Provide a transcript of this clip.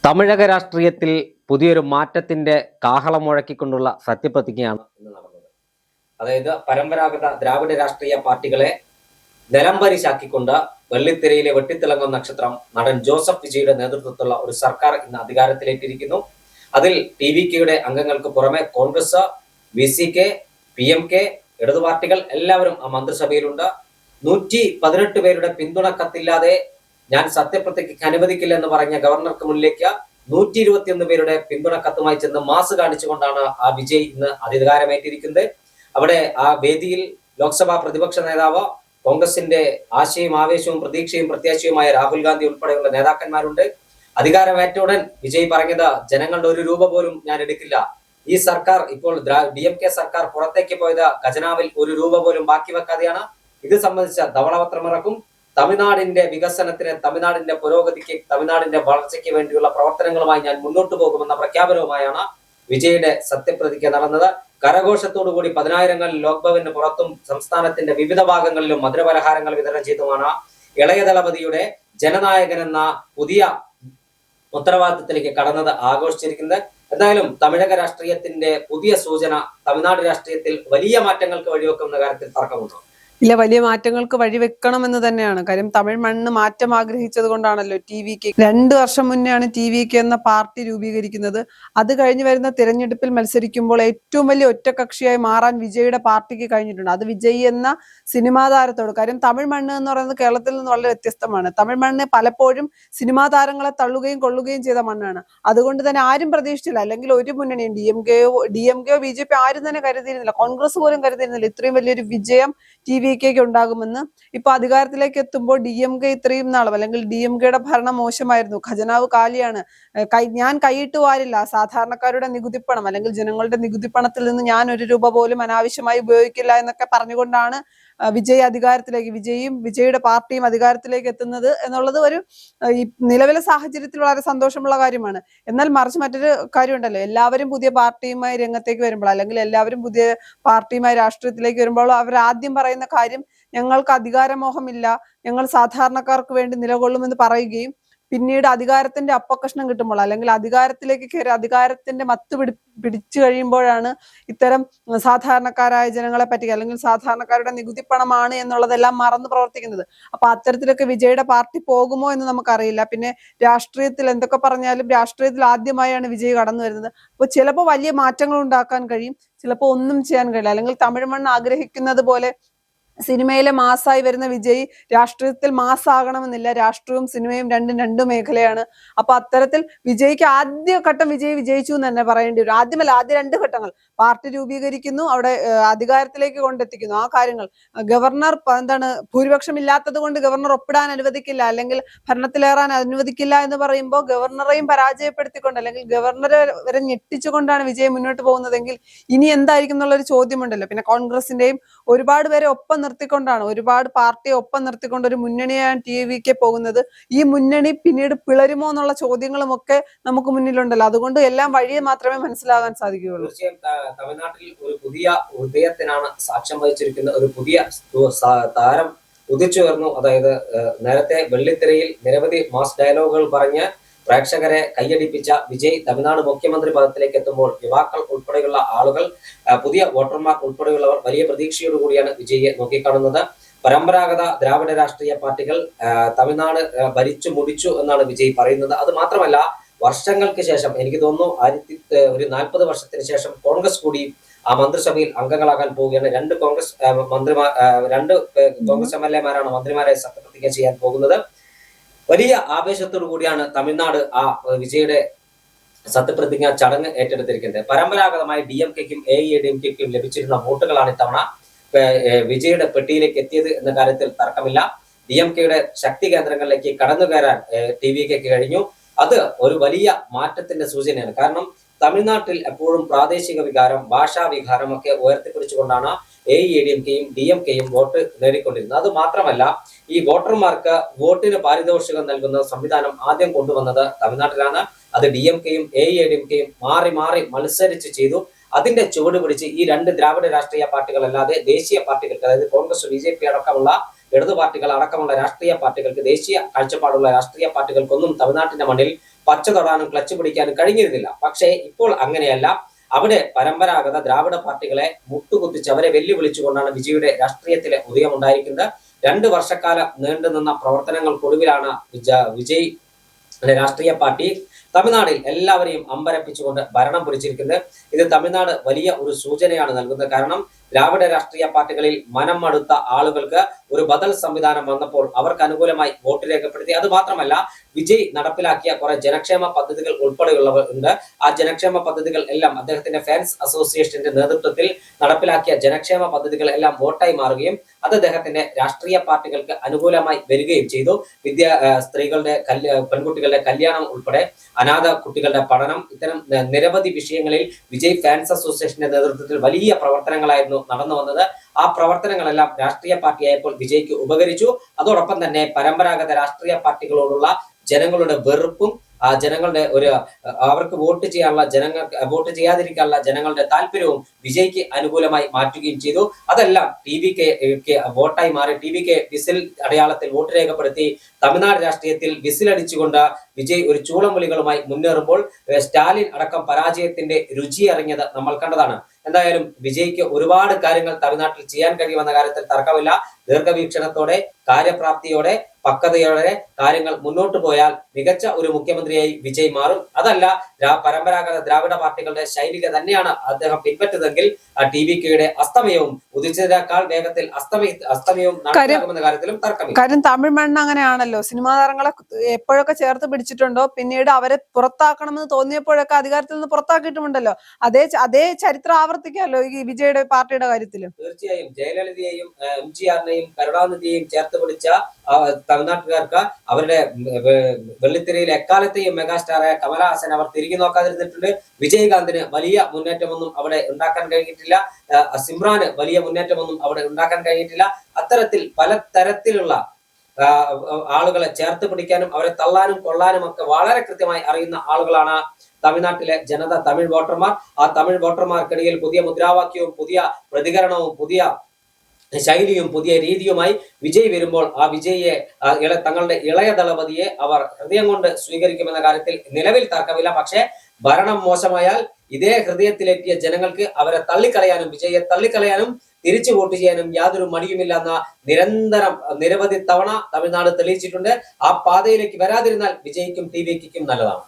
തമിഴക രാഷ്ട്രീയത്തിൽ പുതിയൊരു മാറ്റത്തിന്റെ കാഹളം മുഴക്കിക്കൊണ്ടുള്ള സത്യപ്രതിജ്ഞയാണ് ഇന്ന് നടന്നത്. അതായത് പരമ്പരാഗത ദ്രാവിഡ രാഷ്ട്രീയ പാർട്ടികളെ നിലംപരിശാക്കിക്കൊണ്ട് വെള്ളിത്തിരയിലെ വെട്ടിത്തിളങ്ങുന്ന നക്ഷത്രം നടൻ ജോസഫ് വിജയുടെ നേതൃത്വത്തിലുള്ള ഒരു സർക്കാർ ഇന്ന് അധികാരത്തിലേറ്റിരിക്കുന്നു. അതിൽ TVKയുടെ അംഗങ്ങൾക്ക് പുറമെ കോൺഗ്രസ്, VCK, PMK, ഇടതു പാർട്ടികൾ എല്ലാവരും ആ മന്ത്രിസഭയിലുണ്ട്. 118 പേരുടെ പിന്തുണ കത്തില്ലാതെ ഞാൻ സത്യപ്രതിജ്ഞയ്ക്ക് അനുവദിക്കില്ലെന്ന് പറഞ്ഞ ഗവർണർക്ക് മുന്നിലേക്ക് 121 പേരുടെ പിന്തുണ കത്തുമായി ചെന്ന് മാസ് കാണിച്ചുകൊണ്ടാണ് ആ വിജയ് ഇന്ന് അധികാരമേറ്റിരിക്കുന്നത്. അവിടെ ആ വേദിയിൽ ലോക്സഭാ പ്രതിപക്ഷ നേതാവ്, കോൺഗ്രസിന്റെ ആശയും ആവേശവും പ്രതീക്ഷയും പ്രത്യാശയുമായ രാഹുൽ ഗാന്ധി ഉൾപ്പെടെയുള്ള നേതാക്കന്മാരുണ്ട്. അധികാരമേറ്റ ഉടൻ വിജയ് പറഞ്ഞത്, ജനങ്ങളുടെ ഒരു രൂപ പോലും ഞാൻ എടുക്കില്ല. ഈ സർക്കാർ ഇപ്പോൾ DMK സർക്കാർ പുറത്തേക്ക് പോയത് ഖജനാവിൽ ഒരു രൂപ പോലും ബാക്കി വെക്കാതെയാണ്. ഇത് സംബന്ധിച്ച ധവളപത്രം ഇറക്കും. തമിഴ്നാടിന്റെ വികസനത്തിന്, തമിഴ്നാടിന്റെ പുരോഗതിക്ക്, തമിഴ്നാടിന്റെ വളർച്ചയ്ക്ക് വേണ്ടിയുള്ള പ്രവർത്തനങ്ങളുമായി ഞാൻ മുന്നോട്ട് പോകുമെന്ന പ്രഖ്യാപനവുമായാണ് വിജയുടെ സത്യപ്രതിജ്ഞ നടന്നത്. കരഘോഷത്തോടുകൂടി 10,000ങ്ങളിൽ ലോക്ഭവന് പുറത്തും സംസ്ഥാനത്തിന്റെ വിവിധ ഭാഗങ്ങളിലും മധുരപലഹാരങ്ങൾ വിതരണം ചെയ്തുമാണ് ഇളയ ദളപതിയുടെ ജനനായകൻ എന്ന പുതിയ ഉത്തരവാദിത്തത്തിലേക്ക് കടന്നത് ആഘോഷിച്ചിരിക്കുന്നത്. എന്തായാലും തമിഴക രാഷ്ട്രീയത്തിന്റെ പുതിയ സൂചന തമിഴ്നാട് രാഷ്ട്രീയത്തിൽ വലിയ മാറ്റങ്ങൾക്ക് വഴിവെക്കുന്ന കാര്യത്തിൽ തർക്കമുണ്ടോ? ഇല്ല, വലിയ മാറ്റങ്ങൾക്ക് വഴിവെക്കണമെന്ന് തന്നെയാണ്. കാര്യം തമിഴ് മണ്ണ് മാറ്റം ആഗ്രഹിച്ചത് കൊണ്ടാണല്ലോ TVK 2 വർഷം മുന്നെയാണ് TVK എന്ന പാർട്ടി രൂപീകരിക്കുന്നത്. അത് കഴിഞ്ഞ് വരുന്ന തിരഞ്ഞെടുപ്പിൽ മത്സരിക്കുമ്പോൾ ഏറ്റവും വലിയ ഒറ്റകക്ഷിയായി മാറാൻ വിജയുടെ പാർട്ടിക്ക് കഴിഞ്ഞിട്ടുണ്ട്. അത് വിജയ് എന്ന സിനിമാ താരത്തോട്. കാര്യം തമിഴ് മണ്ണ് എന്ന് പറയുന്നത് കേരളത്തിൽ നിന്ന് വളരെ വ്യത്യസ്തമാണ്. തമിഴ് മണ്ണ് പലപ്പോഴും സിനിമാ താരങ്ങളെ തള്ളുകയും കൊള്ളുകയും ചെയ്ത മണ്ണാണ്. അതുകൊണ്ട് തന്നെ ആരും പ്രതീക്ഷിച്ചില്ല, അല്ലെങ്കിൽ ഒരു മുന്നണിയും DMKയോ BJP ആരും തന്നെ കരുതിയിരുന്നില്ല, കോൺഗ്രസ് പോലും കരുതിയിരുന്നില്ല ഇത്രയും വലിയൊരു വിജയം TVKക്ക് ഉണ്ടാകുമെന്ന്. ഇപ്പൊ അധികാരത്തിലേക്ക് എത്തുമ്പോൾ DMK ഇത്രയും നാളും, അല്ലെങ്കിൽ DMKയുടെ ഭരണം മോശമായിരുന്നു, ഖജനാവ് കാലിയാണ്, ഞാൻ കൈയിട്ട് വാരില്ല, സാധാരണക്കാരുടെ നികുതിപ്പണം അല്ലെങ്കിൽ ജനങ്ങളുടെ നികുതിപ്പണത്തിൽ നിന്ന് ഞാൻ ഒരു രൂപ പോലും അനാവശ്യമായി ഉപയോഗിക്കില്ല എന്നൊക്കെ പറഞ്ഞുകൊണ്ടാണ് വിജയും വിജയുടെ പാർട്ടിയും അധികാരത്തിലേക്ക് എത്തുന്നത് എന്നുള്ളത് ഒരു ഈ നിലവിലെ സാഹചര്യത്തിൽ വളരെ സന്തോഷമുള്ള കാര്യമാണ്. എന്നാൽ മറിച്ച് മറ്റൊരു കാര്യമുണ്ടല്ലോ, എല്ലാവരും പുതിയ പാർട്ടിയുമായി രംഗത്തേക്ക് വരുമ്പോൾ, അല്ലെങ്കിൽ എല്ലാവരും പുതിയ പാർട്ടിയുമായി രാഷ്ട്രീയത്തിലേക്ക് വരുമ്പോൾ അവർ ആദ്യം പറയുന്ന കാര്യം, ഞങ്ങൾക്ക് അധികാരമോഹമില്ല, ഞങ്ങൾ സാധാരണക്കാർക്ക് വേണ്ടി നിലകൊള്ളുമെന്ന് പറയുകയും പിന്നീട് അധികാരത്തിന്റെ അപ്പക്കഷ്ണം കിട്ടുമ്പോൾ, അല്ലെങ്കിൽ അധികാരത്തിലേക്ക് കയറി അധികാരത്തിന്റെ മത്ത് പിടിച്ചു കഴിയുമ്പോഴാണ് ഇത്തരം സാധാരണക്കാരായ ജനങ്ങളെ പറ്റി, അല്ലെങ്കിൽ സാധാരണക്കാരുടെ നികുതിപ്പണമാണ് എന്നുള്ളതെല്ലാം മറന്നു പ്രവർത്തിക്കുന്നത്. അപ്പൊ അത്തരത്തിലൊക്കെ വിജയുടെ പാർട്ടി പോകുമോ എന്ന് നമുക്കറിയില്ല. പിന്നെ രാഷ്ട്രീയത്തിൽ എന്തൊക്കെ പറഞ്ഞാലും രാഷ്ട്രീയത്തിൽ ആദ്യമായാണ് വിജയ് കടന്നു വരുന്നത്. അപ്പൊ ചിലപ്പോൾ വലിയ മാറ്റങ്ങൾ ഉണ്ടാക്കാൻ കഴിയും, ചിലപ്പോൾ ഒന്നും ചെയ്യാൻ കഴിയില്ല. അല്ലെങ്കിൽ തമിഴ് മണ്ണ് ആഗ്രഹിക്കുന്നത് പോലെ സിനിമയിലെ മാസായി വരുന്ന വിജയ് രാഷ്ട്രീയത്തിൽ മാസാകണമെന്നില്ല. രാഷ്ട്രീയവും സിനിമയും രണ്ട് മേഖലയാണ്. അപ്പൊ അത്തരത്തിൽ വിജയ്ക്ക് ആദ്യഘട്ടം വിജയിച്ചു എന്ന് തന്നെ പറയേണ്ടി വരും. ആദ്യ 2 ഘട്ടങ്ങൾ, പാർട്ടി രൂപീകരിക്കുന്നു, അവിടെ അധികാരത്തിലേക്ക് കൊണ്ടെത്തിക്കുന്നു, ആ കാര്യങ്ങൾ. ഗവർണർ ഭൂരിപക്ഷം ഇല്ലാത്തത് കൊണ്ട് ഗവർണർ ഒപ്പിടാൻ അനുവദിക്കില്ല, അല്ലെങ്കിൽ ഭരണത്തിലേറാൻ അനുവദിക്കില്ല എന്ന് പറയുമ്പോൾ ഗവർണറെയും പരാജയപ്പെടുത്തിക്കൊണ്ട്, അല്ലെങ്കിൽ ഗവർണറെ വരെ ഞെട്ടിച്ചുകൊണ്ടാണ് വിജയ് മുന്നോട്ട് പോകുന്നതെങ്കിൽ ഇനി എന്തായിരിക്കും എന്നുള്ളൊരു ചോദ്യമുണ്ടല്ലോ. പിന്നെ കോൺഗ്രസിന്റെയും ഒരുപാട് പേരെ ഒപ്പം നിർത്തിക്കൊണ്ടാണ്, ഒരുപാട് പാർട്ടിയെ ഒപ്പം നിർത്തിക്കൊണ്ട് ഒരു മുന്നണിയാണ് TVK പോകുന്നത്. ഈ മുന്നണി പിന്നീട് പിളരുമോ എന്നുള്ള ചോദ്യങ്ങളും ഒക്കെ നമുക്ക് മുന്നിലുണ്ടല്ലോ. അതുകൊണ്ട് എല്ലാം വഴിയെ മാത്രമേ മനസ്സിലാകാൻ സാധിക്കുകയുള്ളൂ. തീർച്ചയായും തമിഴ്നാട്ടിൽ ഒരു പുതിയ ഉദയത്തിനാണ് സാക്ഷ്യം വഹിച്ചിരിക്കുന്ന ഒരു പുതിയ താരം ഉദിച്ചുയർന്നു. അതായത് നേരത്തെ വെള്ളിത്തിരയിൽ നിരവധി മാസ് ഡയലോഗുകൾ പറഞ്ഞ് പ്രേക്ഷകരെ കൈയടിപ്പിച്ച വിജയ് തമിഴ്നാട് മുഖ്യമന്ത്രി പദത്തിലേക്ക് എത്തുമ്പോൾ യുവാക്കൾ ഉൾപ്പെടെയുള്ള ആളുകൾ, പുതിയ വോട്ടർമാർ ഉൾപ്പെടെയുള്ളവർ വലിയ പ്രതീക്ഷയോടുകൂടിയാണ് വിജയെ നോക്കിക്കാണുന്നത്. പരമ്പരാഗത ദ്രാവിഡ രാഷ്ട്രീയ പാർട്ടികൾ തമിഴ്നാട് ഭരിച്ചു മുടിച്ചു എന്നാണ് വിജയ് പറയുന്നത്. അത് മാത്രമല്ല, വർഷങ്ങൾക്ക് ശേഷം, എനിക്ക് തോന്നുന്നു ഒരു 40 വർഷത്തിന് ശേഷം കോൺഗ്രസ് കൂടി ആ മന്ത്രിസഭയിൽ അംഗങ്ങളാകാൻ പോവുകയാണ്. 2 കോൺഗ്രസ് MLA-മാരാണ് മന്ത്രിമാരെ സത്യപ്രതിജ്ഞ ചെയ്യാൻ പോകുന്നത്. വലിയ ആവേശത്തോടു കൂടിയാണ് തമിഴ്നാട് ആ വിജയുടെ സത്യപ്രതിജ്ഞ ചടങ്ങ് ഏറ്റെടുത്തിരിക്കുന്നത്. പരമ്പരാഗതമായി DMKക്കും AIADMKക്കും ലഭിച്ചിരുന്ന വോട്ടുകളാണ് ഇത്തവണ വിജയുടെ പെട്ടിയിലേക്ക് എത്തിയത് എന്ന കാര്യത്തിൽ തർക്കമില്ല. DMKയുടെ ശക്തി കേന്ദ്രങ്ങളിലേക്ക് കടന്നു കയറാൻ TVKക്ക് കഴിഞ്ഞു. അത് ഒരു വലിയ മാറ്റത്തിന്റെ സൂചനയാണ്. കാരണം തമിഴ്നാട്ടിൽ എപ്പോഴും പ്രാദേശിക വികാരം, ഭാഷാ വികാരം ഒക്കെ ഉയർത്തിപ്പിടിച്ചുകൊണ്ടാണ് AIADMKയും DMKയും വോട്ട് നേടിക്കൊണ്ടിരുന്നത്. അത് മാത്രമല്ല, ഈ വോട്ടർമാർക്ക് വോട്ടിന് പാരിതോഷികം നൽകുന്ന സംവിധാനം ആദ്യം കൊണ്ടുവന്നത് തമിഴ്നാട്ടിലാണ്. അത് DMKയും AIADMKയും മാറി മത്സരിച്ച് ചെയ്തു. അതിന്റെ ചുവട് പിടിച്ച് ഈ 2 ദ്രാവിഡ രാഷ്ട്രീയ പാർട്ടികളല്ലാതെ ദേശീയ പാർട്ടികൾക്ക്, അതായത് കോൺഗ്രസ്, BJP അടക്കമുള്ള ഇടതു പാർട്ടികൾ അടക്കമുള്ള രാഷ്ട്രീയ പാർട്ടികൾക്ക്, ദേശീയ കാഴ്ചപ്പാടുള്ള രാഷ്ട്രീയ പാർട്ടികൾക്കൊന്നും തമിഴ്നാട്ടിന്റെ മണ്ണിൽ പച്ച തൊടാനും ക്ലച്ച് പിടിക്കാനും കഴിഞ്ഞിരുന്നില്ല. പക്ഷേ ഇപ്പോൾ അങ്ങനെയല്ല. അവിടെ പരമ്പരാഗത ദ്രാവിഡ പാർട്ടികളെ മുട്ടുകുത്തിച്ച് അവരെ വെല്ലുവിളിച്ചുകൊണ്ടാണ് വിജയുടെ രാഷ്ട്രീയത്തിലെ ഉദയമുണ്ടായിരിക്കുന്നത്. 2 വർഷക്കാലം നീണ്ടുനിന്ന പ്രവർത്തനങ്ങൾക്കൊടുവിലാണ് വിജയ് രാഷ്ട്രീയ പാർട്ടി തമിഴ്നാടിൽ എല്ലാവരെയും അമ്പരപ്പിച്ചുകൊണ്ട് ഭരണം പിടിച്ചിരിക്കുന്നത്. ഇത് തമിഴ്നാട് വലിയ ഒരു സൂചനയാണ് നൽകുന്നത്. കാരണം ദ്രാവിഡ രാഷ്ട്രീയ പാർട്ടികളിൽ മനം മടുത്ത ആളുകൾക്ക് ഒരു ബദൽ സംവിധാനം വന്നപ്പോൾ അവർക്ക് അനുകൂലമായി വോട്ട് രേഖപ്പെടുത്തി. അത് മാത്രമല്ല, വിജയ് നടപ്പിലാക്കിയ കുറെ ജനക്ഷേമ പദ്ധതികൾ ഉൾപ്പെടെയുള്ളവ ഉണ്ട്. ആ ജനക്ഷേമ പദ്ധതികൾ എല്ലാം അദ്ദേഹത്തിന്റെ ഫാൻസ് അസോസിയേഷന്റെ നേതൃത്വത്തിൽ നടപ്പിലാക്കിയ ജനക്ഷേമ പദ്ധതികൾ എല്ലാം വോട്ടായി മാറുകയും അത് അദ്ദേഹത്തിന്റെ രാഷ്ട്രീയ പാർട്ടികൾക്ക് അനുകൂലമായി വരികയും ചെയ്തു. സ്ത്രീകളുടെ പെൺകുട്ടികളുടെ കല്യാണം ഉൾപ്പെടെ അനാഥ കുട്ടികളുടെ പഠനം, ഇത്തരം നിരവധി വിഷയങ്ങളിൽ വിജയ് ഫാൻസ് അസോസിയേഷന്റെ നേതൃത്വത്തിൽ വലിയ പ്രവർത്തനങ്ങളായിരുന്നു നടന്നു വന്നത്. ആ പ്രവർത്തനങ്ങളെല്ലാം രാഷ്ട്രീയ പാർട്ടിയായപ്പോൾ വിജയ്ക്ക് ഉപകരിച്ചു. അതോടൊപ്പം തന്നെ പരമ്പരാഗത രാഷ്ട്രീയ പാർട്ടികളോടുള്ള ജനങ്ങളുടെ വെറുപ്പും ജനങ്ങളുടെ അവർക്ക് വോട്ട് വോട്ട് ചെയ്യാതിരിക്കാനുള്ള ജനങ്ങളുടെ താല്പര്യവും വിജയ്ക്ക് അനുകൂലമായി മാറ്റുകയും ചെയ്തു. അതെല്ലാം ടിവിക്ക് വോട്ടായി മാറി. ടിവിക്ക് വിസിൽ അടയാളത്തിൽ വോട്ട് രേഖപ്പെടുത്തി തമിഴ്നാട് രാഷ്ട്രീയത്തിൽ വിസിലടിച്ചുകൊണ്ട് വിജയ് ഒരു ചൂളംവിളികളുമായി മുന്നേറുമ്പോൾ സ്റ്റാലിൻ അടക്കം പരാജയത്തിന്റെ രുചി അറിഞ്ഞത് നമ്മൾ കണ്ടതാണ്. എന്തായാലും വിജയ്ക്ക് ഒരുപാട് കാര്യങ്ങൾ തമിഴ്നാട്ടിൽ ചെയ്യാൻ കഴിയുമെന്ന കാര്യത്തിൽ തർക്കമില്ല. ദീർഘവീക്ഷണത്തോടെ, കാര്യപ്രാപ്തിയോടെ, പക്വതയോടെ കാര്യങ്ങൾ മുന്നോട്ട് പോയാൽ മികച്ച ഒരു മുഖ്യമന്ത്രിയായി വിജയ് മാറും. അതല്ല, പരമ്പരാഗത ദ്രാവിഡ പാർട്ടികളുടെ ശൈലിക തന്നെയാണ് അദ്ദേഹം പിൻപറ്റുന്നതെങ്കിൽ ടിവിക്കയുടെ അസ്തമയവും ഉദിച്ചതിനേക്കാൾ വേഗത്തിൽ അസ്തമയവും നടക്കുമെന്ന കാര്യത്തിലും തർക്കമില്ല. കാര്യം തമിഴ് മണ്ണ് അങ്ങനെയാണല്ലോ. സിനിമാ താരങ്ങളെ എപ്പോഴൊക്കെ ചേർത്ത് പിടിച്ചിട്ടുണ്ടോ പിന്നീട് അവരെ പുറത്താക്കണമെന്ന് തോന്നിയപ്പോഴൊക്കെ അധികാരത്തിൽ നിന്ന് പുറത്താക്കിയിട്ടുമുണ്ടല്ലോ. അതേ ചരിത്രം ആവർത്തിക്കാമല്ലോ ഈ വിജയുടെ പാർട്ടിയുടെ കാര്യത്തിലും. തീർച്ചയായും ജയലളിതയെയും എംജിആറിനെയും കരുണാനിധിയെയും ചേർത്ത് പിടിച്ച തമിഴ്നാട്ടുകാർക്ക് അവരുടെ വെള്ളിത്തിരയിൽ എക്കാലത്തെയും മെഗാസ്റ്റാറായ കമലഹാസൻ അവർ തിരികെ നോക്കാതിരുന്നിട്ടുണ്ട്. വിജയകാന്തിന് വലിയ മുന്നേറ്റമൊന്നും അവിടെ ഉണ്ടാക്കാൻ കഴിഞ്ഞിട്ടില്ല. സിമ്രാന് വലിയ മുന്നേറ്റമൊന്നും അവിടെ ഉണ്ടാക്കാൻ കഴിഞ്ഞിട്ടില്ല. അത്തരത്തിൽ പല തരത്തിലുള്ള ആളുകളെ ചേർത്ത് പിടിക്കാനും അവരെ തള്ളാനും കൊള്ളാനും ഒക്കെ വളരെ കൃത്യമായി അറിയുന്ന ആളുകളാണ് തമിഴ്നാട്ടിലെ ജനത, തമിഴ് വോട്ടർമാർ. ആ തമിഴ് വോട്ടർമാർക്കിടയിൽ പുതിയ മുദ്രാവാക്യവും പുതിയ പ്രതികരണവും പുതിയ ശൈലിയും പുതിയ രീതിയുമായി വിജയ് വരുമ്പോൾ ആ വിജയിയെ തങ്ങളുടെ ഇളയ ദളപതിയെ അവർ ഹൃദയം കൊണ്ട് സ്വീകരിക്കുമെന്ന കാര്യത്തിൽ നിലവിൽ തർക്കമില്ല. പക്ഷേ ഭരണം മോശമായാൽ ഇതേ ഹൃദയത്തിലെത്തിയ ജനങ്ങൾക്ക് അവരെ തള്ളിക്കളയാനും വിജയിയെ തള്ളിക്കളയാനും തിരിച്ചു വോട്ട് ചെയ്യാനും യാതൊരു മടിയുമില്ലെന്ന നിരന്തരം നിരവധി തവണ തമിഴ്നാട് തെളിയിച്ചിട്ടുണ്ട്. ആ പാതയിലേക്ക് വരാതിരുന്നാൽ വിജയിക്കും ടിവിക്കും നല്ലതാണ്.